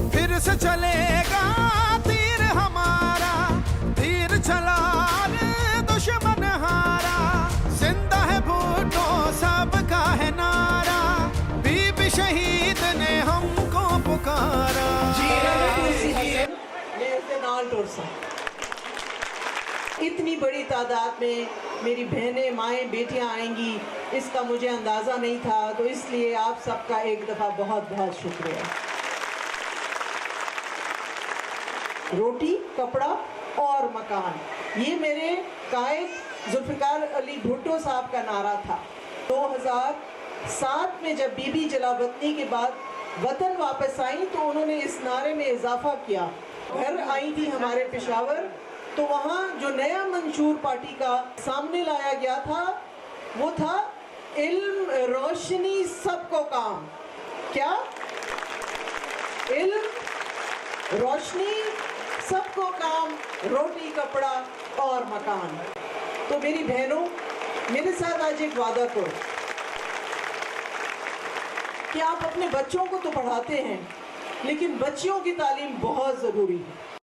फिर से चलेगा तीर हमारा, तीर चला रे दुश्मन हारा, जिंदा है भुट्टो सबका है नारा, बीबी शहीद ने हमको पुकारा। इतनी बड़ी तादाद में मेरी बहनें, माएँ, बेटियां आएंगी, इसका मुझे अंदाज़ा नहीं था, तो इसलिए आप सबका एक दफ़ा बहुत बहुत शुक्रिया। रोटी, कपड़ा और मकान, ये मेरे कायद जुल्फ़िकार अली भुट्टो साहब का नारा था। 2007 में जब बीबी जलावतनी के बाद वतन वापस आई तो उन्होंने इस नारे में इजाफा किया। घर आई थी हमारे पेशावर, तो वहाँ जो नया मंशूर पार्टी का सामने लाया गया था वो था इल्म, रोशनी, सबको काम। क्या? इल्म, रोशनी, सबको काम, रोटी, कपड़ा और मकान। तो मेरी बहनों, मेरे साथ आज एक वादा करो कि आप अपने बच्चों को तो पढ़ाते हैं, लेकिन बच्चियों की तालीम बहुत ज़रूरी है।